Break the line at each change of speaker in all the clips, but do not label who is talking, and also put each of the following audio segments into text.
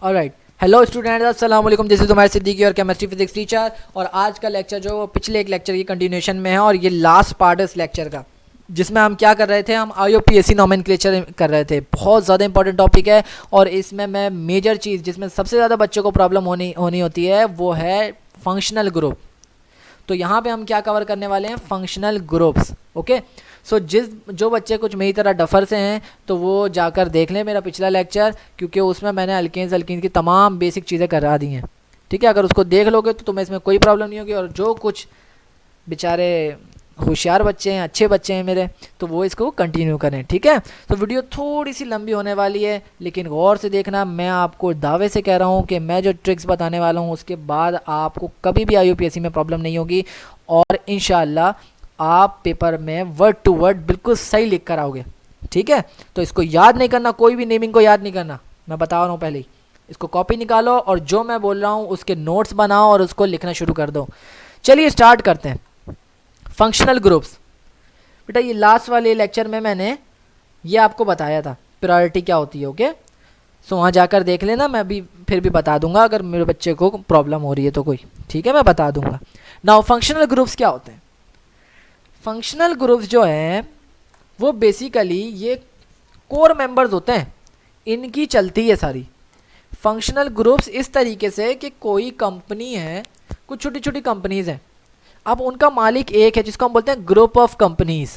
Alright, hello students, अस्सलाम वालेकुम। This is तुम्हारे सिद्दीकी और केमिस्ट्री फिजिक्स टीचर। और आज का लेक्चर जो वो पिछले एक लेक्चर की कंटिन्यूशन में है और ये लास्ट पार्ट है इस लेक्चर का, जिसमें हम क्या कर रहे थे, हम IUPAC नोमेनक्लेचर कर रहे थे। बहुत ज़्यादा इंपॉर्टेंट टॉपिक है और इसमें मैं मेजर चीज़ जिसमें सबसे ज़्यादा बच्चों को प्रॉब्लम होनी होती है वो है फंक्शनल ग्रुप। तो यहाँ पे हम क्या कवर करने वाले हैं, फंक्शनल ग्रुप्स। ओके, सो जो बच्चे कुछ मेरी तरह डफर से हैं तो वो जाकर देख लें मेरा पिछला लेक्चर, क्योंकि उसमें मैंने अल्केन्स की तमाम बेसिक चीज़ें करा दी हैं। ठीक है, अगर उसको देख लोगे तो तुम्हें इसमें कोई प्रॉब्लम नहीं होगी। और जो कुछ बेचारे होशियार बच्चे हैं, अच्छे बच्चे हैं मेरे, तो वो इसको कंटिन्यू करें। ठीक है, तो वीडियो थोड़ी सी लंबी होने वाली है, लेकिन गौर से देखना। मैं आपको दावे से कह रहा हूँ कि मैं जो ट्रिक्स बताने वाला हूँ उसके बाद आपको कभी भी IUPAC में प्रॉब्लम नहीं होगी और इंशाल्लाह आप पेपर में वर्ड टू वर्ड बिल्कुल सही लिख कर आओगे। ठीक है, तो इसको याद नहीं करना, कोई भी नेमिंग को याद नहीं करना, मैं बता रहा हूँ पहले ही। इसको कॉपी निकालो और जो मैं बोल रहा हूँ उसके नोट्स बनाओ और उसको लिखना शुरू कर दो। चलिए स्टार्ट करते हैं। फंक्शनल ग्रुप्स, बेटा ये लास्ट वाले लेक्चर में मैंने ये आपको बताया था प्रायोरिटी क्या होती है। ओके, सो वहाँ जाकर देख लेना, मैं भी फिर भी बता दूंगा अगर मेरे बच्चे को प्रॉब्लम हो रही है तो कोई। ठीक है, मैं बता दूंगा। नाउ फंक्शनल ग्रुप्स क्या होते हैं। फंक्शनल ग्रुप्स जो हैं वो बेसिकली ये कोर मेंबर्स होते हैं, इनकी चलती है सारी। फंक्शनल ग्रुप्स इस तरीके से कि कोई कंपनी है, कुछ छोटी छोटी कंपनीज हैं, अब उनका मालिक एक है जिसको हम बोलते हैं ग्रुप ऑफ कंपनीज।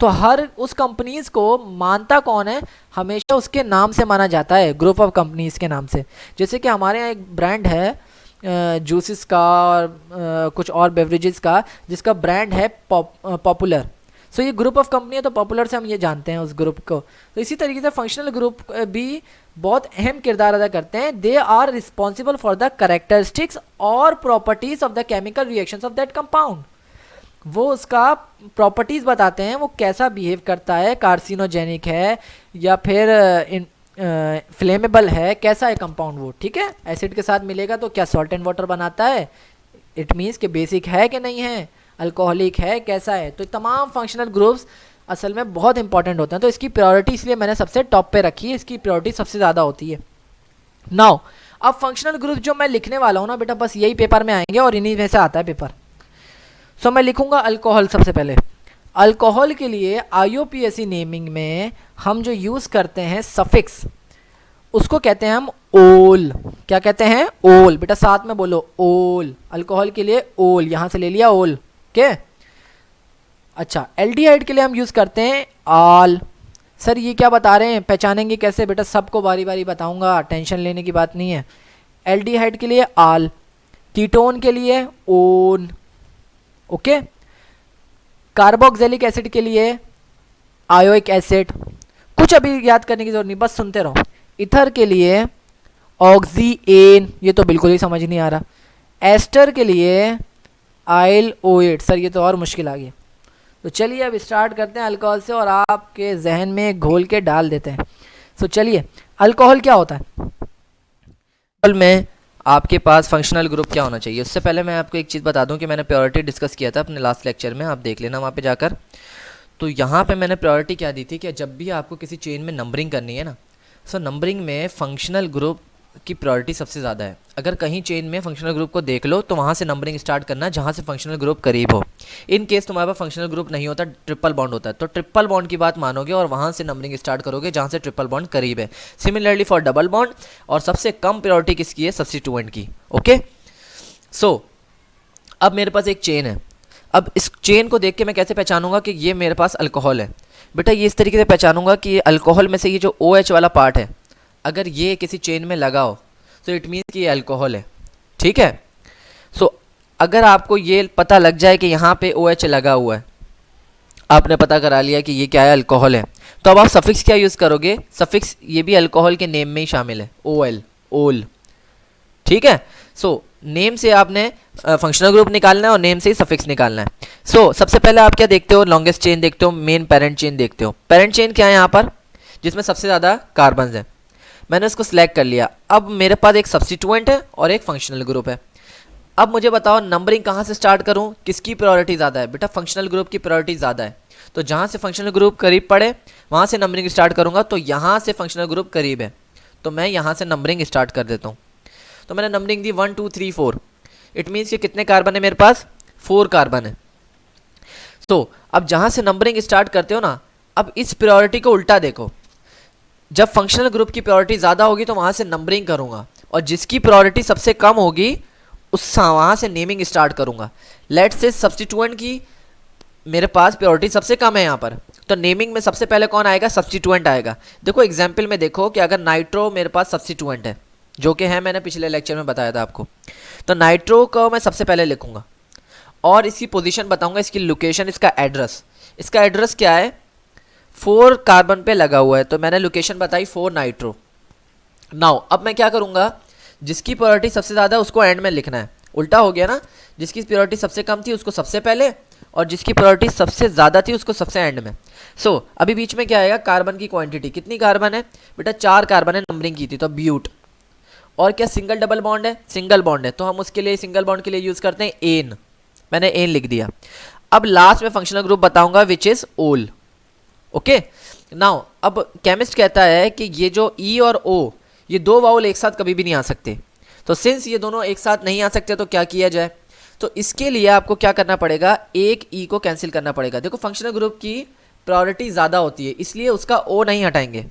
तो हर उस कंपनीज को मानता कौन है, हमेशा उसके नाम से माना जाता है, ग्रुप ऑफ कंपनीज के नाम से। जैसे कि हमारे यहाँ एक ब्रांड है जूसेस का और कुछ और बेवरेजेस का, जिसका ब्रांड है पॉपुलर। सो ये ग्रुप ऑफ कंपनी है तो पॉपुलर से हम ये जानते हैं उस ग्रुप को। तो इसी तरीके से फंक्शनल ग्रुप भी बहुत अहम किरदार अदा करते हैं। They are responsible for the characteristics और properties of the chemical reactions of that compound. वो उसका प्रॉपर्टीज बताते हैं, वो कैसा बिहेव करता है, कार्सिनोजेनिक है या फिर फ्लेमेबल है, कैसा है कंपाउंड वो। ठीक है, एसिड के साथ मिलेगा तो क्या सॉल्ट एंड वाटर बनाता है, इट मीन्स कि बेसिक है कि नहीं है, अल्कोहलिक है, कैसा है। तो तमाम फंक्शनल ग्रुप्स असल में बहुत इंपॉर्टेंट होते हैं। तो इसकी प्रायोरिटी इसलिए मैंने सबसे टॉप पे रखी है, इसकी प्रायोरिटी सबसे ज़्यादा होती है। नाउ अब फंक्शनल ग्रुप जो मैं लिखने वाला हूँ ना बेटा, बस यही पेपर में आएंगे और इन्हीं में से आता है पेपर। सो मैं लिखूंगा अल्कोहल। सबसे पहले अल्कोहल के लिए IUPAC नेमिंग में हम जो यूज़ करते हैं सफिक्स, उसको कहते हैं हम ओल। क्या कहते हैं, ओल। बेटा साथ में बोलो, ओल। अल्कोहल के लिए ओल, यहाँ से ले लिया ओल। के अच्छा, एल्डिहाइड के लिए हम यूज़ करते हैं आल। सर ये क्या बता रहे हैं, पहचानेंगे कैसे? बेटा सबको बारी बारी बताऊंगा, टेंशन लेने की बात नहीं है। एल्डिहाइड के लिए आल, कीटोन के लिए ओन। ओके, कार्बोक्सिलिक एसिड के लिए आयोइक एसिड। कुछ अभी याद करने की जरूरत नहीं, बस सुनते रहो। इथर के लिए ऑक्सीएन, ये तो बिल्कुल ही समझ नहीं आ रहा। एस्टर के लिए आइल ओएट। सर ये तो और मुश्किल आ गया। तो चलिए अब स्टार्ट करते हैं अल्कोहल से और आपके जहन में घोल के डाल देते हैं। सो चलिए, अल्कोहल क्या होता है। अल्कोहल में आपके पास फंक्शनल ग्रुप क्या होना चाहिए, उससे पहले मैं आपको एक चीज़ बता दूं कि मैंने प्रायोरिटी डिस्कस किया था अपने लास्ट लेक्चर में, आप देख लेना वहाँ पे जाकर। तो यहाँ पे मैंने प्रायोरिटी क्या दी थी कि जब भी आपको किसी चेन में नंबरिंग करनी है ना, सो नंबरिंग में फंक्शनल ग्रुप की प्रायोरिटी सबसे ज़्यादा है। अगर कहीं चेन में फंक्शनल ग्रुप को देख लो तो वहाँ से नंबरिंग स्टार्ट करना जहाँ से फंक्शनल ग्रुप करीब हो। इन केस तुम्हारे पास फंक्शनल ग्रुप नहीं होता, ट्रिपल बॉन्ड होता है, तो ट्रिपल बॉन्ड की बात मानोगे और वहाँ से नंबरिंग स्टार्ट करोगे जहाँ से ट्रिपल बॉन्ड करीब है। सिमिलरली फॉर डबल बॉन्ड, और सबसे कम प्रायोरिटी किसकी है, सब्स्टिट्यूएंट की। ओके, सो अब मेरे पास एक चेन है। अब इस चेन को देख के मैं कैसे पहचानूंगा कि ये मेरे पास अल्कोहल है। बेटा ये इस तरीके से पहचानूंगा कि अल्कोहल में से ये जो OH वाला पार्ट है, अगर ये किसी चेन में लगा हो तो इट मीन्स कि ये अल्कोहल है। ठीक है, सो अगर आपको ये पता लग जाए कि यहाँ पे OH लगा हुआ है, आपने पता करा लिया कि ये क्या है, अल्कोहल है, तो अब आप सफिक्स क्या यूज़ करोगे, सफिक्स ये भी अल्कोहल के नेम में ही शामिल है, OL, ओल। ठीक है, सो नेम से आपने फंक्शनल ग्रुप निकालना है और नेम से ही सफिक्स निकालना है। सो सबसे पहले आप क्या देखते हो, लॉन्गेस्ट चेन देखते हो, मेन पेरेंट चेन देखते हो। पेरेंट चेन क्या है यहाँ पर, जिसमें सबसे ज़्यादा कार्बन्स हैं। मैंने उसको सिलेक्ट कर लिया। अब मेरे पास एक सब्स्टिट्यूएंट है और एक फंक्शनल ग्रुप है। अब मुझे बताओ नंबरिंग कहाँ से स्टार्ट करूँ, किसकी प्रायोरिटी ज़्यादा है। बेटा फंक्शनल ग्रुप की प्रायोरिटी ज़्यादा है, तो जहाँ से फंक्शनल ग्रुप करीब पड़े वहाँ से नंबरिंग स्टार्ट करूँगा। तो यहाँ से फंक्शनल ग्रुप करीब है तो मैं यहाँ से नंबरिंग स्टार्ट कर देता हूँ। तो मैंने नंबरिंग दी 1 2 3 4। इट मीन्स कि कितने कार्बन है मेरे पास, 4 कार्बन है। तो अब जहाँ से नंबरिंग स्टार्ट करते हो ना, अब इस प्रायोरिटी को उल्टा देखो। जब फंक्शनल ग्रुप की प्रायोरिटी ज़्यादा होगी तो वहाँ से नंबरिंग करूँगा, और जिसकी प्रायोरिटी सबसे कम होगी उस वहाँ से नेमिंग स्टार्ट करूँगा। लेट्स से सब्स्टिट्यूएंट की मेरे पास प्रायोरिटी सबसे कम है यहाँ पर, तो नेमिंग में सबसे पहले कौन आएगा, सब्स्टिट्यूएंट आएगा। देखो एग्जाम्पल में देखो कि अगर नाइट्रो मेरे पास सब्स्टिट्यूएंट है, जो कि है, मैंने पिछले लेक्चर में बताया था आपको, तो नाइट्रो को मैं सबसे पहले लिखूंगा और इसकी पोजीशन बताऊंगा, इसकी लोकेशन, इसका एड्रेस। इसका एड्रेस क्या है, 4 कार्बन पे लगा हुआ है, तो मैंने लोकेशन बताई 4 नाइट्रो। नाउ अब मैं क्या करूंगा, जिसकी प्रायोरिटी सबसे ज़्यादा है उसको एंड में लिखना है। उल्टा हो गया ना, जिसकी प्रायोरिटी सबसे कम थी उसको सबसे पहले, और जिसकी प्रायोरिटी सबसे ज़्यादा थी उसको सबसे एंड में। सो अभी बीच में क्या आएगा, कार्बन की क्वांटिटी। कितनी कार्बन है बेटा, 4 कार्बन है, नंबरिंग की थी तो ब्यूट। और क्या सिंगल डबल बॉन्ड है, सिंगल बॉन्ड है, तो हम उसके लिए सिंगल बॉन्ड के लिए यूज़ करते हैं एन। मैंने एन लिख दिया। अब लास्ट में फंक्शनल ग्रुप बताऊंगा विच इज़ ओल। ओके, नाउ अब केमिस्ट कहता है कि ये जो ई और ओ, ये 2 वाउल एक साथ कभी भी नहीं आ सकते। तो सिंस ये दोनों एक साथ नहीं आ सकते तो क्या किया जाए, तो इसके लिए आपको क्या करना पड़ेगा, एक ई को कैंसिल करना पड़ेगा। देखो फंक्शनल ग्रुप की प्रायोरिटी ज़्यादा होती है, इसलिए उसका ओ नहीं हटाएंगे,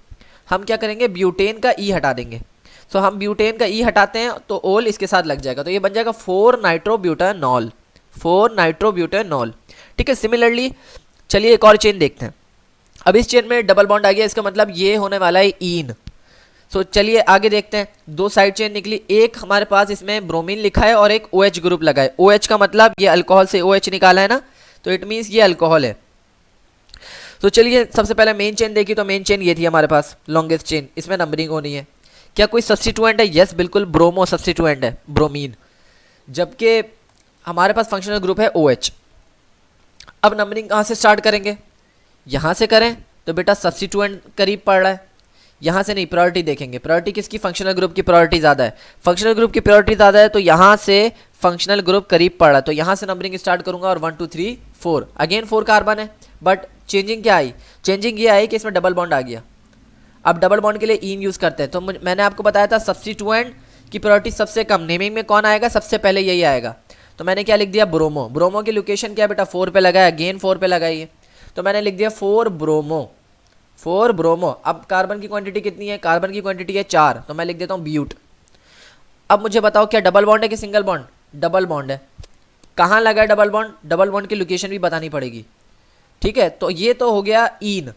हम क्या करेंगे, ब्यूटेन का ई हटा देंगे। सो हम ब्यूटेन का ई हटाते हैं तो ओल इसके साथ लग जाएगा, तो ये बन जाएगा 4 नाइट्रोब्यूटानॉल, 4 नाइट्रोब्यूटानॉल। ठीक है, सिमिलरली चलिए एक और चेन देखते हैं। अब इस चेन में डबल बॉन्ड आ गया, इसका मतलब ये होने वाला है ईन। सो चलिए आगे देखते हैं, 2 साइड चेन निकली, एक हमारे पास इसमें ब्रोमीन लिखा है और एक OH ग्रुप लगा है। OH का मतलब ये अल्कोहल से OH निकाला है ना, तो इट मीन्स ये अल्कोहल है। तो चलिए सबसे पहले मेन चेन देखी, तो मेन चेन ये थी हमारे पास, लॉन्गेस्ट चेन, इसमें नंबरिंग होनी है। क्या कोई सब्स्टिट्यूएंट है, यस बिल्कुल, ब्रोमो सब्स्टिट्यूएंट है, ब्रोमीन, जबकि हमारे पास फंक्शनल ग्रुप है OH। अब नंबरिंग कहाँ से स्टार्ट करेंगे, यहाँ से करें तो बेटा सब्स्टिट्यूएंट करीब पड़ रहा है, यहाँ से नहीं, प्रायोरिटी देखेंगे। प्रायोरिटी किसकी, फंक्शनल ग्रुप की प्रायोरिटी ज़्यादा है, फंक्शनल ग्रुप की प्रायोरिटी ज़्यादा है, तो यहाँ से फंक्शनल ग्रुप करीब पड़ रहा है, तो यहाँ से नंबरिंग स्टार्ट करूँगा और 1 2 3 4, अगेन 4 कार्बन है, बट चेंजिंग क्या आई, चेंजिंग ये आई कि इसमें डबल बॉन्ड आ गया। अब डबल बॉन्ड के लिए ईन यूज़ करते हैं, तो मैंने आपको बताया था सब्स्टिट्यूएंट की प्रायोरिटी सबसे कम, नेमिंग में कौन आएगा, सबसे पहले यही आएगा। तो मैंने क्या लिख दिया, ब्रोमो। ब्रोमो की लोकेशन क्या है बेटा, 4 पे लगाया, अगेन 4 पे लगाइए, तो मैंने लिख दिया 4 ब्रोमो, 4 ब्रोमो। अब कार्बन की क्वांटिटी कितनी है, कार्बन की क्वांटिटी है 4, तो मैं लिख देता हूँ ब्यूट। अब मुझे बताओ क्या डबल बॉन्ड है कि सिंगल बॉन्ड, डबल बॉन्ड है। कहाँ लगा है डबल बॉन्ड, डबल बॉन्ड की लोकेशन भी बतानी पड़ेगी। ठीक है, तो ये तो हो गया ईन,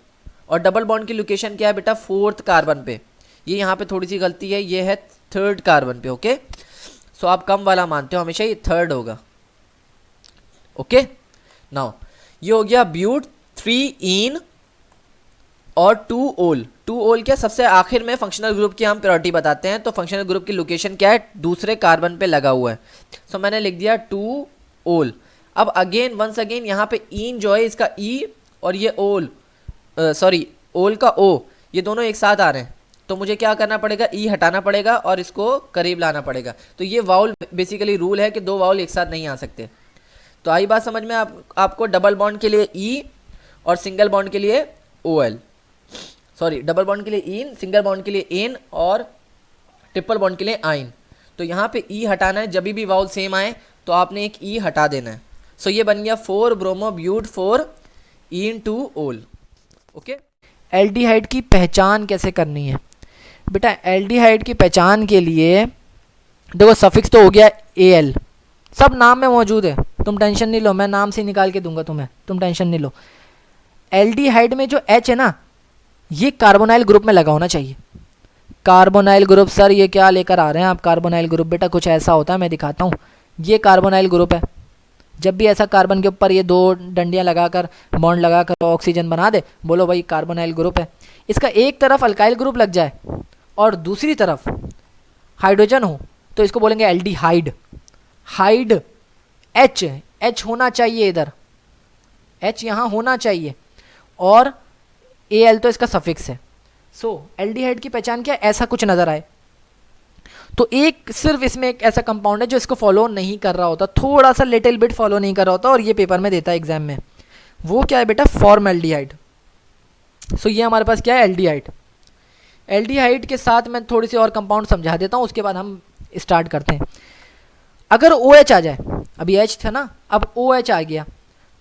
और डबल बॉन्ड की लोकेशन क्या है बेटा, 4th कार्बन पे। ये यहाँ पे थोड़ी सी गलती है, ये है 3rd कार्बन पे। ओके, सो आप कम वाला मानते हो, हमेशा ये 3rd होगा। ओके, नाउ ये हो गया ब्यूट, 3 ईन और 2 ओल। 2 ओल क्या, सबसे आखिर में फंक्शनल ग्रुप की हम प्रायोरिटी बताते हैं, तो फंक्शनल ग्रुप की लोकेशन क्या है, दूसरे कार्बन पे लगा हुआ है, सो मैंने लिख दिया 2 ओल। अब अगेन वंस अगेन यहाँ पे ईन जो है, इसका ई और ये ओल, सॉरी ओल का ओ, ये दोनों एक साथ आ रहे हैं, तो मुझे क्या करना पड़ेगा, ई हटाना पड़ेगा और इसको करीब लाना पड़ेगा। तो ये वाउल बेसिकली रूल है कि 2 वाउल एक साथ नहीं आ सकते। तो आई बात समझ में आपको, डबल बॉन्ड के लिए ई और सिंगल बॉन्ड के लिए OL, सॉरी डबल बॉन्ड के लिए ईन, सिंगल बॉन्ड के लिए एन और ट्रिपल बॉन्ड के लिए आइन। तो यहाँ पे ई हटाना है, जब भी वाउल सेम आए तो आपने एक ई हटा देना है। सो ये बन गया 4 ब्रोमो ब्यूट 4 ईन 2 ओल। ओके, एल्डिहाइड की पहचान कैसे करनी है बेटा, एल्डिहाइड की पहचान के लिए देखो सफिक्स तो हो गया AL, सब नाम में मौजूद है, तुम टेंशन नहीं लो, मैं नाम से निकाल के दूंगा तुम्हें, तुम टेंशन नहीं लो। एल्डिहाइड में जो H है ना, ये कार्बोनाइल ग्रुप में लगा होना चाहिए। कार्बोनाइल ग्रुप, सर ये क्या लेकर आ रहे हैं आप, कार्बोनाइल ग्रुप, बेटा कुछ ऐसा होता है, मैं दिखाता हूँ। ये कार्बोनाइल ग्रुप है, जब भी ऐसा कार्बन के ऊपर ये 2 डंडियाँ लगाकर बॉन्ड लगाकर ऑक्सीजन बना दे, बोलो भाई कार्बोनाइल ग्रुप है। इसका एक तरफ अल्काइल ग्रुप लग जाए और दूसरी तरफ हाइड्रोजन हो, तो इसको बोलेंगे एल्डिहाइड। हाइड H होना चाहिए, इधर H यहाँ होना चाहिए, और AL तो इसका सफिक्स है। सो एल्डिहाइड की पहचान क्या, ऐसा कुछ नजर आए तो एक सिर्फ इसमें एक ऐसा कंपाउंड है जो इसको फॉलो नहीं कर रहा होता, थोड़ा सा लिटिल बिट फॉलो नहीं कर रहा होता, और ये पेपर में देता है एग्जाम में, वो क्या है बेटा, फॉर्मल्डिहाइड। सो ये हमारे पास क्या है, एल्डिहाइड। एल्डिहाइड के साथ मैं थोड़ी सी और कंपाउंड समझा देता हूँ, उसके बाद हम स्टार्ट करते हैं। अगर OH आ जाए, अभी H था ना, अब OH आ गया,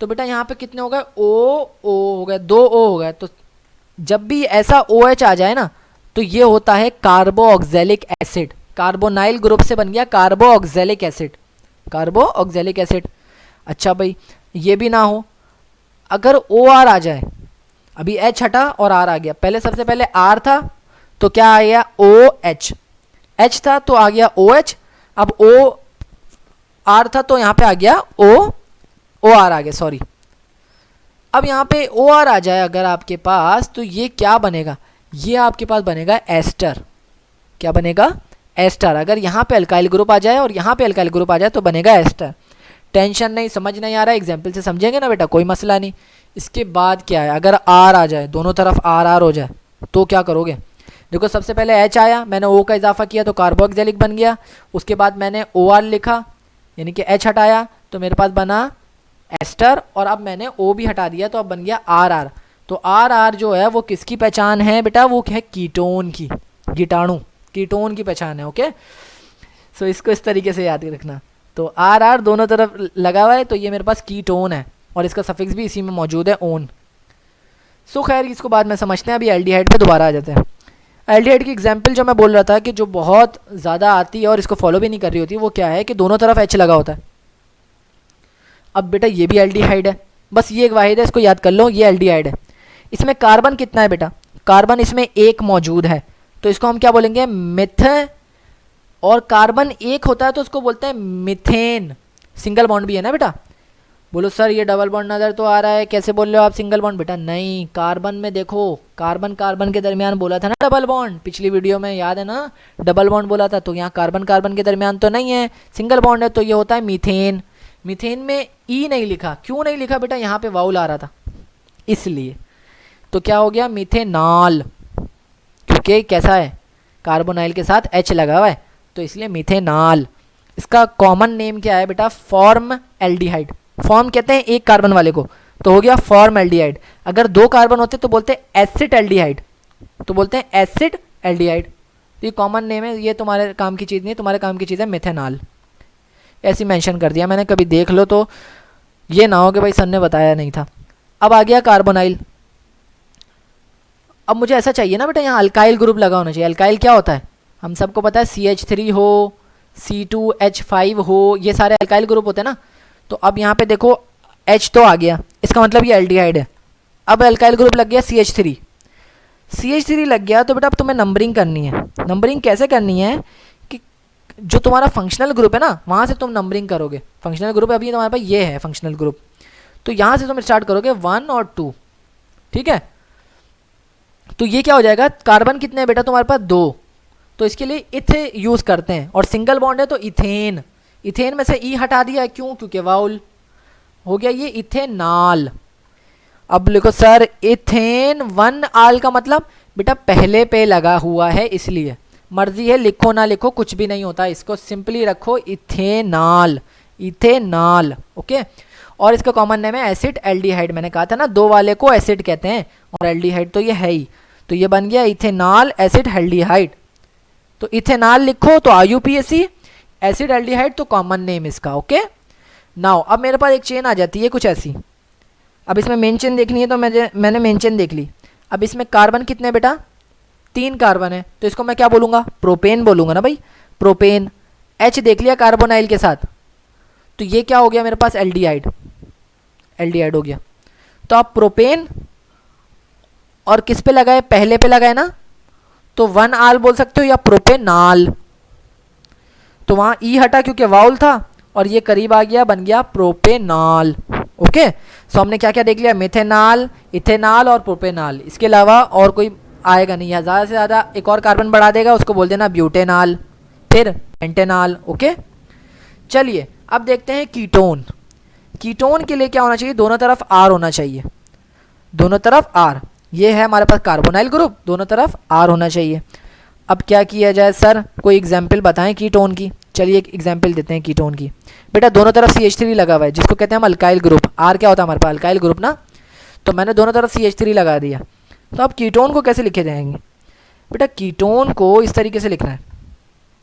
तो बेटा यहाँ पे कितने हो गए, O हो गए, 2 O हो गए। तो जब भी ऐसा OH आ जाए ना, तो ये होता है कार्बोऑक्जेलिक एसिड। कार्बोनाइल ग्रुप से बन गया कार्बोऑक्जेलिक एसिड, कार्बोऑक्जेलिक एसिड। अच्छा भाई, ये भी ना हो, अगर OR आ जाए, अभी H हटा और R आ गया, पहले सबसे पहले R था तो क्या आ गया OH, H था तो आ गया OH, अब OR था तो यहाँ पे आ गया OR आ गया, सॉरी। अब यहाँ पे OR आ जाए अगर आपके पास, तो ये क्या बनेगा, ये आपके पास बनेगा एस्टर। क्या बनेगा, एस्टर। अगर यहाँ पे अल्काइल ग्रुप आ जाए और यहाँ पे अल्काइल ग्रुप आ जाए तो बनेगा एस्टर। टेंशन नहीं, समझ नहीं आ रहा है, एग्जाम्पल से समझेंगे ना बेटा, कोई मसला नहीं। इसके बाद क्या है, अगर R आ जाए, दोनों तरफ R हो जाए, तो क्या करोगे, देखो सबसे पहले H आया, मैंने O का इजाफा किया तो कार्बोक्सिलिक बन गया। उसके बाद मैंने OR लिखा, यानी कि H हटाया तो मेरे पास बना एस्टर, और अब मैंने O भी हटा दिया तो अब बन गया RR। तो RR जो है वो किसकी पहचान है बेटा, वो है कीटोन की, कीटाणु, कीटोन की पहचान है। ओके, सो इसको इस तरीके से याद रखना। तो RR दोनों तरफ लगा हुआ है, तो ये मेरे पास कीटोन है, और इसका सफिक्स भी इसी में मौजूद है, ओन। सो खैर इसको बाद में समझते हैं, अभी एल्डिहाइड पे दोबारा आ जाते हैं। एल्डिहाइड की एग्जाम्पल जो मैं बोल रहा था कि जो बहुत ज़्यादा आती है और इसको फॉलो भी नहीं कर रही होती, वो क्या है कि दोनों तरफ H लगा होता है। अब बेटा ये भी एल्डिहाइड है, बस ये एक वाहिद है, इसको याद कर लो, ये एल्डिहाइड है। इसमें कार्बन कितना है बेटा, कार्बन इसमें एक मौजूद है, तो इसको हम क्या बोलेंगे, मिथ। और कार्बन एक होता है तो उसको बोलते हैं मिथेन। सिंगल बॉन्ड भी है ना बेटा, बोलो सर ये डबल बॉन्ड नज़र तो आ रहा है, कैसे बोल रहे हो आप सिंगल बॉन्ड, बेटा नहीं, कार्बन में देखो, कार्बन कार्बन के दरमियान बोला था ना डबल बॉन्ड, पिछली वीडियो में याद है ना, डबल बॉन्ड बोला था, तो यहाँ कार्बन कार्बन के दरमियान तो नहीं है, सिंगल बॉन्ड है, तो ये होता है मीथेन। मीथेन में ई नहीं लिखा, क्यों नहीं लिखा बेटा, यहाँ पे वाउल आ रहा था इसलिए, तो क्या हो गया मीथेनॉल, क्योंकि कैसा है, कार्बोनाइल के साथ H लगा हुआ है, तो इसलिए मीथेनॉल। इसका कॉमन नेम क्या है बेटा, फॉर्म एल्डिहाइड। फॉर्म कहते हैं एक कार्बन वाले को, तो हो गया फॉर्म एल्डिहाइड। अगर 2 कार्बन होते तो बोलते हैं एसिड एल्डिहाइड, तो बोलते हैं एसिड एल्डिहाइड। तो ये कॉमन नेम है, ये तुम्हारे काम की चीज़ नहीं, तुम्हारे काम की चीज़ है मेथेनॉल। ऐसे मेंशन कर दिया मैंने, कभी देख लो तो ये ना हो कि भाई सर ने बताया नहीं था। अब आ गया कार्बोनाइल। अब मुझे ऐसा चाहिए ना बेटा, यहाँ अल्काइल ग्रुप लगा होना चाहिए। अल्काइल क्या होता है, हम सबको पता है, CH3 हो, C2H5 हो, ये सारे अल्काइल ग्रुप होते हैं ना। तो अब यहाँ पे देखो H तो आ गया, इसका मतलब ये एल्डिहाइड है। अब अल्काइल ग्रुप लग गया CH3, CH3 लग गया, तो बेटा अब तुम्हें नंबरिंग करनी है। नंबरिंग कैसे करनी है कि जो तुम्हारा फंक्शनल ग्रुप है ना, वहाँ से तुम नंबरिंग करोगे। फंक्शनल ग्रुप अभी तुम्हारे पास ये है फंक्शनल ग्रुप, तो यहाँ से तुम स्टार्ट करोगे 1 और 2, ठीक है। तो ये क्या हो जाएगा, कार्बन कितने हैं बेटा तुम्हारे पास 2, तो इसके लिए इथ यूज़ करते हैं, और सिंगल बॉन्ड है तो इथेन। इथेन में से ई हटा दिया, क्यों, क्योंकि वाउल हो गया ये इथेनॉल। अब लिखो सर इथेन 1 आल का मतलब बेटा पहले पे लगा हुआ है, इसलिए मर्जी है लिखो ना लिखो, कुछ भी नहीं होता, इसको सिंपली रखो इथेनॉल, इथेनॉल। ओके, और इसका कॉमन नेम है एसिड एल्डिहाइड। मैंने कहा था ना 2 वाले को एसिड कहते हैं, और एल्डिहाइड तो ये है ही, तो ये बन गया इथेनॉल एसिड एल्डिहाइड। तो इथेनॉल लिखो तो IUPAC, एसिड एल्डिहाइड तो कॉमन नेम इसका। ओके, नाउ अब मेरे पास एक चेन आ जाती है कुछ ऐसी। अब इसमें मेन चेन देखनी है तो मैंने मेन चेन देख ली। अब इसमें कार्बन कितने बेटा, 3 कार्बन है, तो इसको मैं क्या बोलूँगा, प्रोपेन बोलूँगा ना भाई, प्रोपेन। H देख लिया कार्बोनाइल के साथ, तो ये क्या हो गया मेरे पास, एल्डिहाइड, एल्डिहाइड हो गया। तो आप प्रोपेन और किस पे लगाए, पहले पे लगाए ना, तो 1 आल बोल सकते हो या प्रोपेनॉल। तो वहाँ ई हटा क्योंकि वाउल था, और ये करीब आ गया, बन गया प्रोपेनॉल। ओके, सो हमने क्या क्या देख लिया, मेथेनॉल, इथेनॉल और प्रोपेनॉल। इसके अलावा और कोई आएगा नहीं, या ज़्यादा से ज़्यादा एक और कार्बन बढ़ा देगा, उसको बोल देना ब्यूटेनॉल, फिर पेंटेनॉल। ओके, चलिए अब देखते हैं कीटोन। कीटोन के लिए क्या होना चाहिए, दोनों तरफ R होना चाहिए, दोनों तरफ R। ये है हमारे पास कार्बोनाइल ग्रुप, दोनों तरफ R होना चाहिए। अब क्या किया जाए सर, कोई एग्जाम्पल बताएं कीटोन की। चलिए एक एग्जाम्पल देते हैं कीटोन की। बेटा दोनों तरफ CH3 लगा हुआ है, जिसको कहते हैं हम अल्काइल ग्रुप। R क्या होता है हमारे पास, अल्काइल ग्रुप ना, तो मैंने दोनों तरफ CH3 लगा दिया। तो अब कीटोन को कैसे लिखे जाएंगे, बेटा कीटोन को इस तरीके से लिखना है,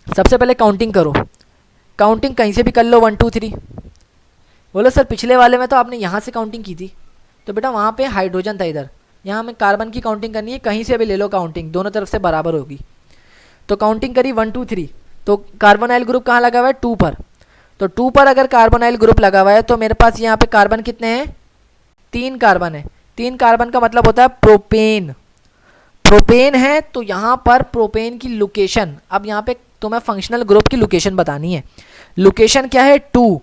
सबसे पहले काउंटिंग करो, काउंटिंग कहीं से भी कर लो 1 2 3। बोलो सर पिछले वाले में तो आपने यहाँ से काउंटिंग की थी, तो बेटा वहाँ पे हाइड्रोजन था इधर, यहाँ हमें कार्बन की काउंटिंग करनी है, कहीं से भी ले लो काउंटिंग, दोनों तरफ से बराबर होगी। तो काउंटिंग करी 1 2 3, तो कार्बोनाइल ग्रुप कहाँ लगा हुआ है 2 पर, तो 2 पर अगर कार्बोनाइल ग्रुप लगा हुआ है तो मेरे पास यहाँ पे कार्बन कितने हैं 3 कार्बन है। 3 कार्बन का मतलब होता है प्रोपेन, प्रोपेन है तो यहाँ पर प्रोपेन की लोकेशन, अब यहाँ पे तुम्हें फंक्शनल ग्रुप की लोकेशन बतानी है। लोकेशन क्या है 2,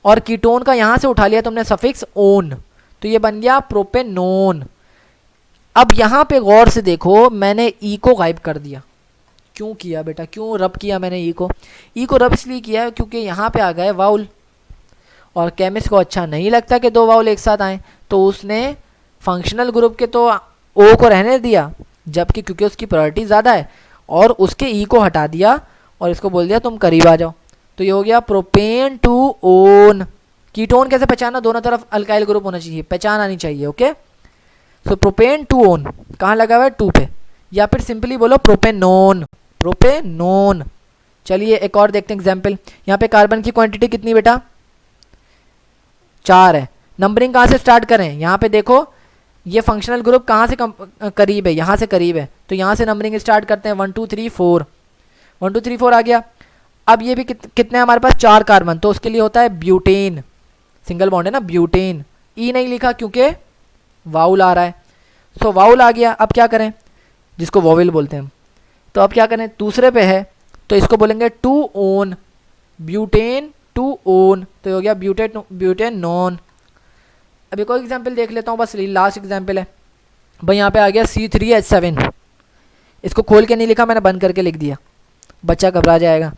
और कीटोन का यहाँ से उठा लिया तुमने सफिक्स ओन, तो ये बन गया प्रोपेनोन। अब यहाँ पे गौर से देखो, मैंने ई को गायब कर दिया। क्यों किया बेटा, क्यों रब किया मैंने ई को रब इसलिए किया क्योंकि यहाँ पे आ गए वाउल, और केमिस्ट को अच्छा नहीं लगता कि 2 वाउल एक साथ आए, तो उसने फंक्शनल ग्रुप के तो ओ को रहने दिया, जबकि क्योंकि उसकी प्रायोरिटी ज़्यादा है, और उसके ई को हटा दिया और इसको बोल दिया तुम करीब आ जाओ, तो ये हो गया प्रोपेन टू ओन। कीटोन कैसे पहचाना, दोनों तरफ अल्काइल ग्रुप होना चाहिए, पहचान आनी चाहिए। ओके, सो प्रोपेन टू ओन कहाँ लगा हुआ है 2 पे, या फिर सिंपली बोलो प्रोपेनोन, प्रोपेनोन। चलिए एक और देखते हैं एग्जाम्पल। यहाँ पे कार्बन की क्वांटिटी कितनी बेटा 4 है। नंबरिंग कहाँ से स्टार्ट करें, यहाँ पे देखो ये फंक्शनल ग्रुप कहाँ से करीब है, यहाँ से करीब है, तो यहाँ से नंबरिंग स्टार्ट करते हैं 1 2 3 4, 1 2 3 4 आ गया। अब ये भी कितने हमारे पास 4 कार्बन, तो उसके लिए होता है ब्यूटेन, सिंगल बॉन्ड है ना ब्यूटेन। ई नहीं लिखा क्योंकि वाउल आ रहा है, सो वाउल आ गया। अब क्या करें, जिसको वोवेल बोलते हैं, तो अब क्या करें, दूसरे पे है तो इसको बोलेंगे two one, butane two one, तो ये हो गया ब्यूटेन नॉन। अब एक और एग्जाम्पल देख लेता हूँ, बस लास्ट एग्जाम्पल है भाई। यहाँ पे आ गया C3H7, इसको खोल के नहीं लिखा मैंने, बंद करके लिख दिया, बच्चा घबरा जाएगा।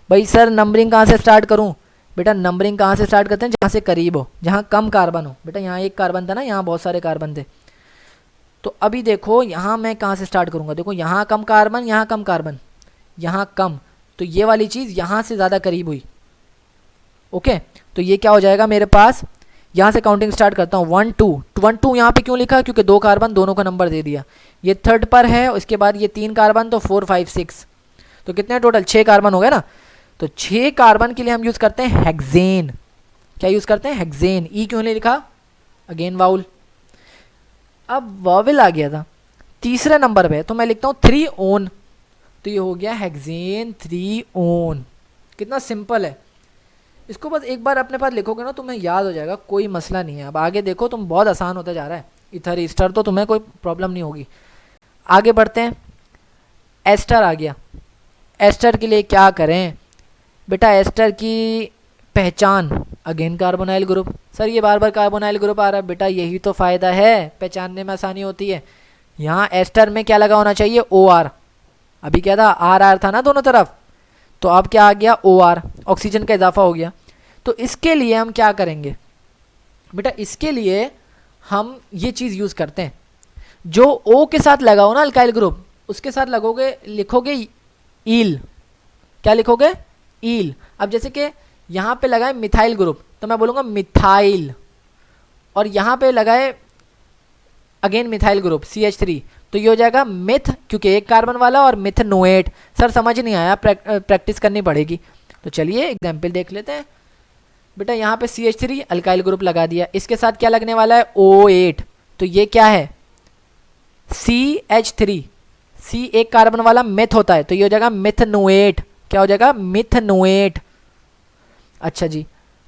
भाई सर नंबरिंग कहाँ से स्टार्ट करूँ, बेटा नंबरिंग कहाँ से स्टार्ट करते हैं, जहाँ से करीब हो, जहाँ कम कार्बन हो। बेटा यहाँ 1 कार्बन था ना, यहाँ बहुत सारे कार्बन थे, तो अभी देखो यहाँ मैं कहाँ से स्टार्ट करूँगा, देखो यहाँ कम कार्बन, यहाँ कम कार्बन, यहाँ कम, तो ये वाली चीज़ यहाँ से ज़्यादा करीब हुई। ओके, तो ये क्या हो जाएगा मेरे पास, यहाँ से काउंटिंग स्टार्ट करता हूँ 1 2 1 2, यहाँ पे क्यों लिखा, क्योंकि 2 कार्बन, दोनों का नंबर दे दिया। ये थर्ड पर है, उसके बाद ये 3 कार्बन, तो 4 5 6, तो कितने टोटल 6 कार्बन हो गए ना। तो 6 कार्बन के लिए हम यूज़ करते हैं हेक्सेन। क्या यूज़ करते हैं, हेक्सेन। ई क्यों नहीं लिखा, अगेन वाउल। अब वावेल आ गया था तीसरे नंबर पे, तो मैं लिखता हूँ 3 ओन, तो ये हो गया हेक्सेन 3 ओन। कितना सिंपल है, इसको बस एक बार अपने पास लिखोगे ना तुम्हें याद हो जाएगा, कोई मसला नहीं है। अब आगे देखो तुम, बहुत आसान होता जा रहा है, इथर ईस्टर तो तुम्हें कोई प्रॉब्लम नहीं होगी। आगे बढ़ते हैं, एस्टर आ गया। एस्टर के लिए क्या करें बेटा, एस्टर की पहचान अगेन कार्बोनाइल ग्रुप। सर ये बार बार कार्बोनाइल ग्रुप आ रहा है, बेटा यही तो फ़ायदा है, पहचानने में आसानी होती है। यहाँ एस्टर में क्या लगा होना चाहिए, OR, अभी क्या था RR था ना दोनों तरफ, तो अब क्या आ गया OR, ऑक्सीजन का इजाफा हो गया। तो इसके लिए हम क्या करेंगे बेटा, इसके लिए हम ये चीज़ यूज़ करते हैं, जो O के साथ लगा हो ना अल्काइल ग्रुप, उसके साथ लगोगे, लिखोगे ईल। क्या लिखोगे, ईल। अब जैसे कि यहाँ पे लगा है मिथाइल ग्रुप, तो मैं बोलूँगा मिथाइल, और यहाँ पे लगा है अगेन मिथाइल ग्रुप CH3, तो ये हो जाएगा मिथ, क्योंकि 1 कार्बन वाला, और मिथनोएट। सर समझ नहीं आया, प्रैक्टिस करनी पड़ेगी। तो चलिए एग्जाम्पल देख लेते हैं। बेटा यहाँ पे CH3 अल्काइल ग्रुप लगा दिया, इसके साथ क्या लगने वाला है O8, तो ये क्या है CH3, C 1 कार्बन वाला मिथ होता है, तो ये हो जाएगा मिथनोएट। क्या हो जाएगा, मिथनोएट। अच्छा जी,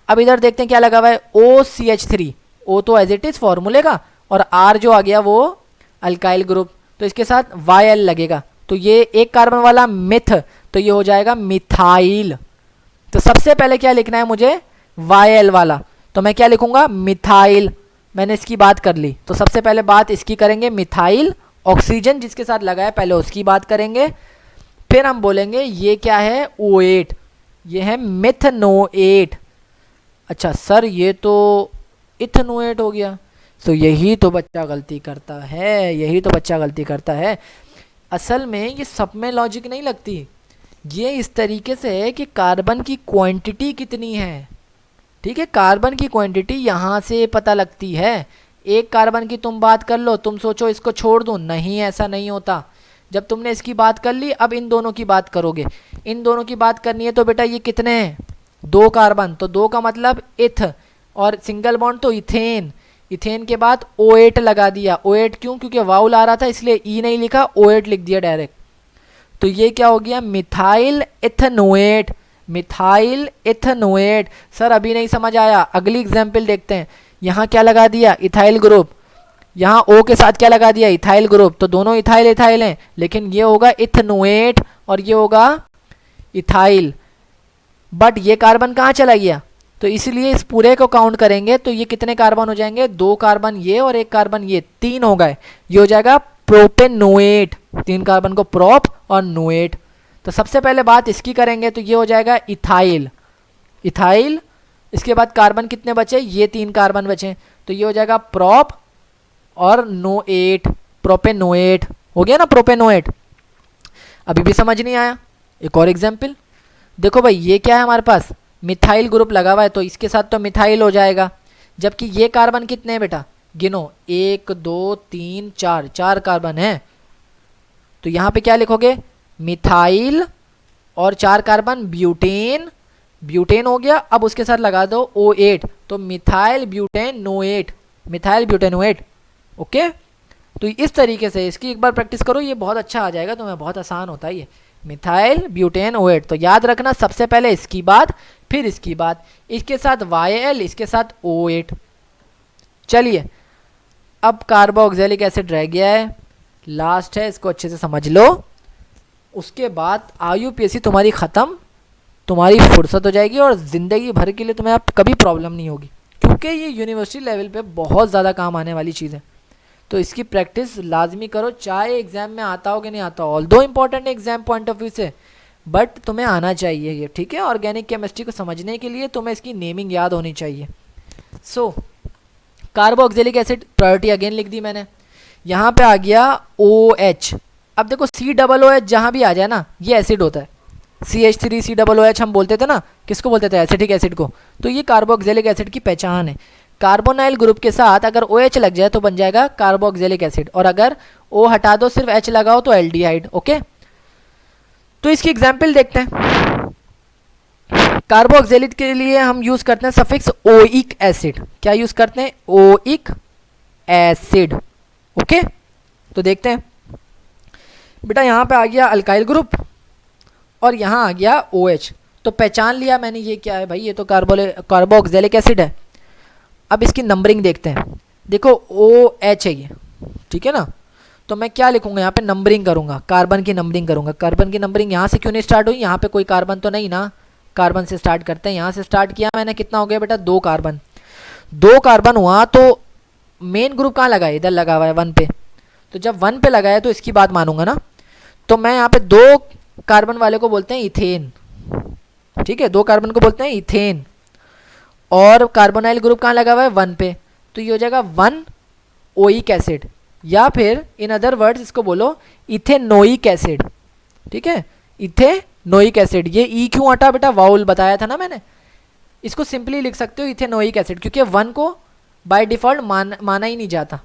अब इधर देखते हैं क्या लगा हुआ है, OCH3, O तो एज इट इज फॉर्मूले का, और R जो आ गया वो अल्काइल ग्रुप, तो इसके साथ YL लगेगा, तो ये 1 कार्बन वाला मिथ, तो ये हो जाएगा मिथाइल। तो सबसे पहले क्या लिखना है मुझे, YL वाला, तो मैं क्या लिखूंगा, मिथाइल। मैंने इसकी बात कर ली, तो सबसे पहले बात इसकी करेंगे, मिथाइल। ऑक्सीजन जिसके साथ लगा है पहले उसकी बात करेंगे, फिर हम बोलेंगे ये क्या है O8, ये है मिथनोएट। अच्छा सर ये तो इथनोएट हो गया, तो यही तो बच्चा गलती करता है, यही तो बच्चा गलती करता है। असल में ये सब में लॉजिक नहीं लगती, ये इस तरीके से है कि कार्बन की क्वांटिटी कितनी है। ठीक है, कार्बन की क्वांटिटी यहाँ से पता लगती है। 1 कार्बन की तुम बात कर लो, तुम सोचो इसको छोड़ दूँ, नहीं ऐसा नहीं होता। जब तुमने इसकी बात कर ली, अब इन दोनों की बात करोगे। इन दोनों की बात करनी है तो बेटा ये कितने हैं, 2 कार्बन, तो 2 का मतलब इथ, और सिंगल बॉन्ड तो इथेन। इथेन के बाद O8 लगा दिया। O8 क्यों, क्योंकि वाउल आ रहा था इसलिए ई नहीं लिखा, O8 लिख दिया डायरेक्ट। तो ये क्या हो गया, methyl ethanoate. Methyl ethanoate. Sir अभी नहीं समझ आया, अगली एग्जाम्पल देखते हैं। यहाँ क्या लगा दिया, इथाइल ग्रुप, यहाँ O के साथ क्या लगा दिया, इथाइल ग्रुप, तो दोनों इथाइल इथाइल हैं, लेकिन ये होगा इथेनोएट और ये होगा इथाइल। बट ये कार्बन कहाँ चला गया, तो इसलिए इस पूरे को काउंट करेंगे तो ये कितने कार्बन हो जाएंगे, 2 कार्बन ये और 1 कार्बन ये, 3 हो गए। ये हो जाएगा प्रोपेनोएट, 3 कार्बन को प्रोप और नोएट। तो सबसे पहले बात इसकी करेंगे तो ये हो जाएगा इथाइल। इथाइल, इसके बाद कार्बन कितने बचे, ये 3 कार्बन बचे, तो ये हो जाएगा प्रोप और नोएट, प्रोपेनोएट हो गया ना, प्रोपेनोएट। अभी भी समझ नहीं आया, एक और एग्जाम्पल देखो भाई। ये क्या है हमारे पास, मिथाइल ग्रुप लगा हुआ है, तो इसके साथ तो मिथाइल हो जाएगा। जबकि ये कार्बन कितने हैं बेटा, गिनो, 1 2 3 4, 4 कार्बन है। तो यहाँ पे क्या लिखोगे, मिथाइल और 4 कार्बन ब्यूटेन, ब्यूटेन हो गया। अब उसके साथ लगा दो O8, तो मिथाइल ब्यूटेनोएट, मिथाइल ब्यूटेनोएट। ओके, तो इस तरीके से इसकी एक बार प्रैक्टिस करो, ये बहुत अच्छा आ जाएगा तुम्हें, बहुत आसान होता है ये, मिथाइल ब्यूटेनोएट। तो याद रखना, सबसे पहले इसकी बात, फिर इसकी बात, इसके साथ YL, इसके साथ O8। चलिए अब कार्बोक्सिलिक एसिड रह गया है, लास्ट है, इसको अच्छे से समझ लो। उसके बाद IUPAC तुम्हारी ख़त्म, तुम्हारी फुर्सत हो जाएगी और ज़िंदगी भर के लिए तुम्हें अब कभी प्रॉब्लम नहीं होगी, क्योंकि ये यूनिवर्सिटी लेवल पे बहुत ज़्यादा काम आने वाली चीज़ है। तो इसकी प्रैक्टिस लाजमी करो, चाहे एग्ज़ाम में आता हो कि नहीं आता हो, although important exam point of view से, बट तुम्हें आना चाहिए ये, ठीक है। ऑर्गेनिक केमिस्ट्री को समझने के लिए तुम्हें इसकी नेमिंग याद होनी चाहिए। सो कार्बोक्सिलिक एसिड प्रायोरिटी अगेन लिख दी मैंने। यहाँ पे आ गया OH। अब देखो COOH जहाँ भी आ जाए ना, ये एसिड होता है। CH3COOH हम बोलते थे ना, किसको बोलते थे, एसिटिक एसिड को। तो ये कार्बोक्सिलिक एसिड की पहचान है। कार्बोनाइल ग्रुप के साथ अगर OH लग जाए तो बन जाएगा कार्बोक्सिलिक एसिड, और अगर O हटा दो सिर्फ H लगाओ तो एल्डिहाइड। ओके, तो इसकी एग्जाम्पल देखते हैं। कार्बोक्सिलिक के लिए हम यूज करते हैं सफिक्स ओइक एसिड। क्या यूज करते हैं, ओइक एसिड। ओके, तो देखते हैं बेटा, यहां पे आ गया अल्काइल ग्रुप और यहां आ गया OH। तो पहचान लिया मैंने, ये क्या है भाई, ये तो कार्बोक्सिलिक एसिड है। अब इसकी नंबरिंग देखते हैं। देखो OH है ये, ठीक है ना, तो मैं क्या लिखूंगा यहाँ पे, नंबरिंग करूंगा, कार्बन की नंबरिंग करूंगा। कार्बन की नंबरिंग यहाँ से क्यों नहीं स्टार्ट हुई, यहाँ पे कोई कार्बन तो नहीं ना, कार्बन से स्टार्ट करते हैं। यहाँ से स्टार्ट किया मैंने, कितना हो गया बेटा, 2 कार्बन। 2 कार्बन हुआ तो मेन ग्रुप कहाँ लगा है, इधर लगा हुआ है 1 पे। तो जब 1 पे लगाया तो इसकी बात मानूंगा ना, तो मैं यहाँ पे 2 कार्बन वाले को बोलते हैं इथेन, ठीक है, 2 कार्बन को बोलते हैं इथेन। और कार्बोनाइल ग्रुप कहाँ लगा हुआ है, 1 पे, तो ये हो जाएगा 1 ओइक एसिड, या फिर इन अदर वर्ड्स इसको बोलो इथेनोइक एसिड, ठीक है, इथेनोइक एसिड। ये ई क्यों हटा बेटा, वाउल बताया था ना मैंने, इसको सिंपली लिख सकते हो इथेनोइक एसिड, क्योंकि 1 को बाय डिफॉल्ट माना ही नहीं जाता।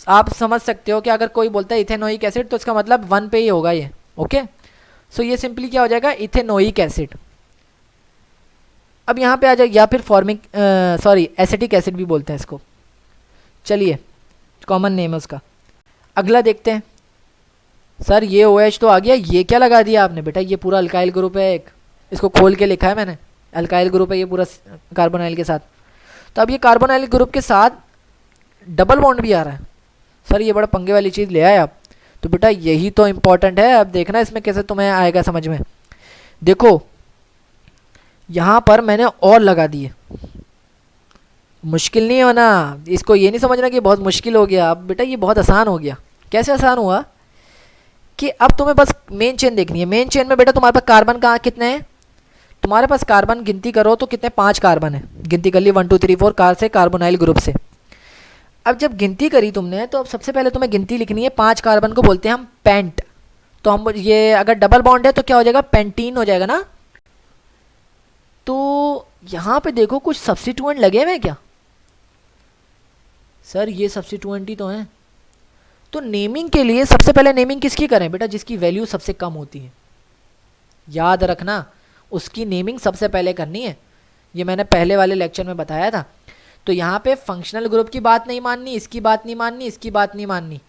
आप समझ सकते हो कि अगर कोई बोलता है इथेनोइक एसिड तो इसका मतलब 1 पे ही होगा ये। ओके, सो ये सिंपली क्या हो जाएगा, इथेनोइक एसिड। अब यहाँ पे आ जाए, या फिर फॉर्मिक एसिटिक एसिड भी बोलते हैं इसको। चलिए, कॉमन नेम है उसका। अगला देखते हैं। सर ये OH तो आ गया, ये क्या लगा दिया आपने बेटा, ये पूरा अल्काइल ग्रुप है एक, इसको खोल के लिखा है मैंने, अल्काइल ग्रुप है ये पूरा कार्बोनाइल के साथ। तो अब ये कार्बोनाइल ग्रुप के साथ डबल बॉन्ड भी आ रहा है। सर ये बड़ा पंगे वाली चीज़ ले आए आप, तो बेटा यही तो इम्पोर्टेंट है। अब देखना इसमें कैसे तुम्हें आएगा समझ में। देखो यहाँ पर मैंने और लगा दिए, मुश्किल नहीं है ना, इसको ये नहीं समझना कि बहुत मुश्किल हो गया। अब बेटा ये बहुत आसान हो गया। कैसे आसान हुआ कि अब तुम्हें बस मेन चेन देखनी है। मेन चेन में बेटा तुम्हारे पास कार्बन कहाँ कितने हैं, तुम्हारे पास कार्बन गिनती करो तो कितने, 5 कार्बन है, गिनती कर ली 1 2 3 4 कार से, कार्बोनाइल ग्रुप से। अब जब गिनती करी तुमने तो अब सबसे पहले तुम्हें गिनती लिखनी है। 5 कार्बन को बोलते हैं हम पेंट, तो हम ये अगर डबल बॉन्ड है तो क्या हो जाएगा, पेंटीन हो जाएगा ना। तो यहाँ पे देखो कुछ सब्स्टिट्यूएंट लगे हुए हैं क्या, सर ये सब्स्टिट्यूएंट ही तो हैं। तो नेमिंग के लिए सबसे पहले नेमिंग किसकी करें बेटा? जिसकी वैल्यू सबसे कम होती है, याद रखना, उसकी नेमिंग सबसे पहले करनी है। ये मैंने पहले वाले लेक्चर में बताया था। तो यहाँ पे फंक्शनल ग्रुप की बात नहीं माननी, इसकी बात नहीं माननी, इसकी बात नहीं माननी,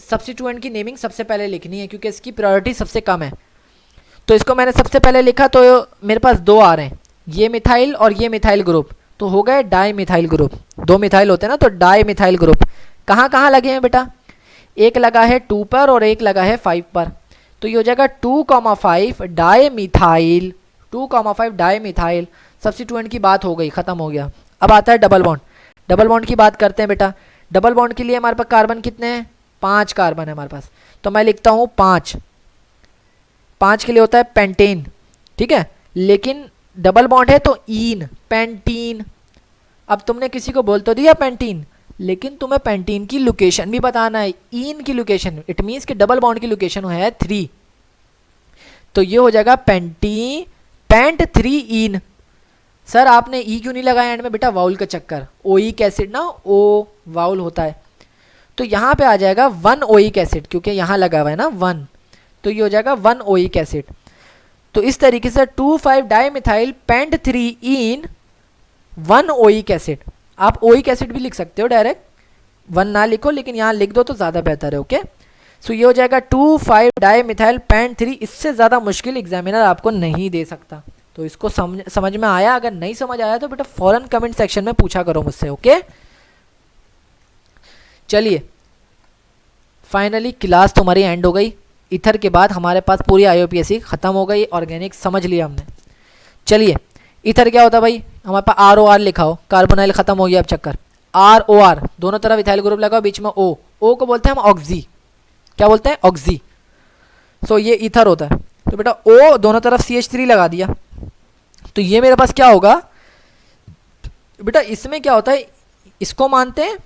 सब्स्टिट्यूएंट की नेमिंग सबसे पहले लिखनी है क्योंकि इसकी प्रायोरिटी सबसे कम है। तो इसको मैंने सबसे पहले लिखा तो मेरे पास दो आ रहे हैं, ये मिथाइल और ये मिथाइल ग्रुप, तो हो गए डाई मिथाइल ग्रुप। दो मिथाइल होते हैं ना, तो डाई मिथाइल ग्रुप। कहाँ कहाँ लगे हैं बेटा? एक लगा है 2 पर और एक लगा है 5 पर, तो ये हो जाएगा 2,5 di methyl, 2,5 di methyl. Substituent की बात हो गई, ख़त्म हो गया। अब आता है डबल बॉन्ड। डबल बॉन्ड की बात करते हैं बेटा। डबल बॉन्ड के लिए हमारे पास कार्बन कितने हैं? 5 कार्बन है हमारे पास, तो मैं लिखता हूँ 5। 5 के लिए होता है पेंटेन, ठीक है, लेकिन डबल बॉन्ड है तो ईन, पेंटीन। अब तुमने किसी को बोल तो दिया पेंटीन, लेकिन तुम्हें पेंटीन की लोकेशन भी बताना है, ईन की लोकेशन। इट मीन्स कि डबल बॉन्ड की लोकेशन है 3, तो ये हो जाएगा पेंटी, पेंट 3 ईन। सर आपने ई क्यों नहीं लगाया एंड में? बेटा वाउल का चक्कर, ओइक एसिड ना, ओ वाउल होता है, तो यहाँ पे आ जाएगा 1 ओइक एसिड, क्योंकि यहाँ लगा हुआ है ना 1, तो ये हो जाएगा 1 ओइक एसिड। तो इस तरीके से 2,5 डाई मिथाइल पेंट 3 इन 1 ओइक एसिड। आप ओइक एसिड भी लिख सकते हो डायरेक्ट, 1 ना लिखो, लेकिन यहाँ लिख दो तो ज़्यादा बेहतर है। ओके, सो ये हो जाएगा 2,5 डाई मिथाइल पेंट 3। इससे ज़्यादा मुश्किल एग्जामिनर आपको नहीं दे सकता। तो इसको समझ में आया? अगर नहीं समझ आया तो बेटा फौरन कमेंट सेक्शन में पूछा करो मुझसे। ओके, चलिए फाइनली क्लास तुम्हारी एंड हो गई। इथर के बाद हमारे पास पूरी IUPAC ख़त्म हो गई, ऑर्गेनिक समझ लिया हमने। चलिए इथर क्या होता है भाई? हमारे पास ROR लिखा हो, कार्बोनाइल ख़त्म हो गया अब चक्कर। ROR दोनों तरफ इथाइल ग्रुप लगाओ, बीच में O, O को बोलते हैं हम ऑक्सी। क्या बोलते हैं? ऑक्सी। सो ये ईथर होता है, तो बेटा O दोनों तरफ CH3 लगा दिया, तो ये मेरे पास क्या होगा बेटा? इसमें क्या होता है, इसको मानते हैं,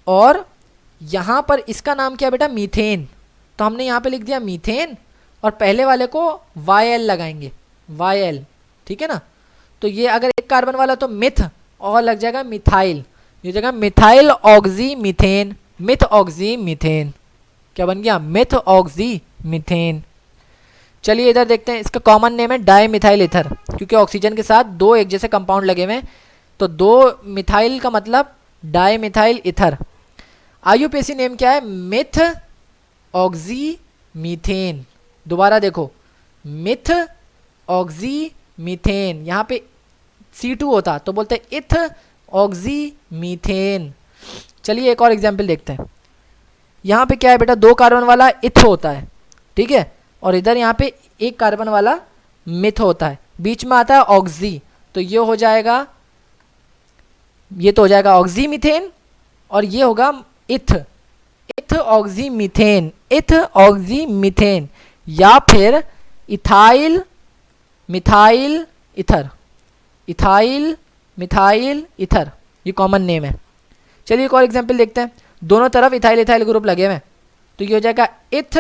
और यहाँ पर इसका नाम क्या है बेटा? मीथेन। तो हमने यहाँ पे लिख दिया मीथेन, और पहले वाले को YL लगाएंगे, YL, ठीक है ना। तो ये अगर एक कार्बन वाला तो मिथ, और लग जाएगा मिथाइल, ये जगह methyl oxy methane, myth oxy methane. क्या बन गया? Myth oxy methane. चलिए इधर देखते हैं, इसका कॉमन नेम है डाई मिथाइल ईथर, क्योंकि ऑक्सीजन के साथ 2 एक जैसे कंपाउंड लगे हुए हैं, तो 2 मिथाइल का मतलब di methyl ether. IUPAC name क्या है? Myth oxy methane. दोबारा देखो, मिथ ऑक्सी मीथेन, यहाँ पे C2 होता तो बोलते इथ ऑक्सी मीथेन। चलिए एक और एग्जाम्पल देखते हैं। यहाँ पे क्या है बेटा? 2 कार्बन वाला इथ होता है, ठीक है, और इधर यहाँ पे 1 कार्बन वाला मिथ होता है, बीच में आता है ऑक्सी, तो ये हो जाएगा, ये तो हो जाएगा ऑक्सी मीथेन, और ये होगा इथ, इथ ऑक्सी मीथेन, इथ ऑक्सी मीथेन, या फिर ethyl methyl ether, ethyl methyl ether, ये कॉमन नेम है। चलिए एक और एग्जांपल देखते हैं। दोनों तरफ इथाइल इथाइल ग्रुप लगे हुए हैं, तो ये हो जाएगा इथ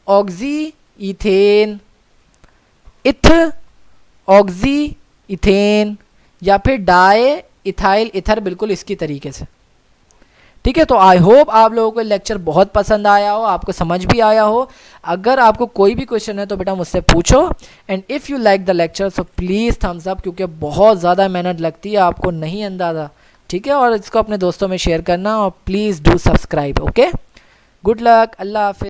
ऑक्सी इथेन, इथ ऑक्सी इथेन, या फिर डाई इथाइल ईथर, बिल्कुल इसकी तरीके से। ठीक है, तो आई होप आप लोगों को लेक्चर बहुत पसंद आया हो, आपको समझ भी आया हो। अगर आपको कोई भी क्वेश्चन है तो बेटा मुझसे पूछो, and if you like the lecture so please Thums up, क्योंकि बहुत ज़्यादा मेहनत लगती है, आपको नहीं अंदाज़ा। ठीक है, और इसको अपने दोस्तों में शेयर करना, और please do subscribe. Okay, good luck, अल्लाह हाफिज़।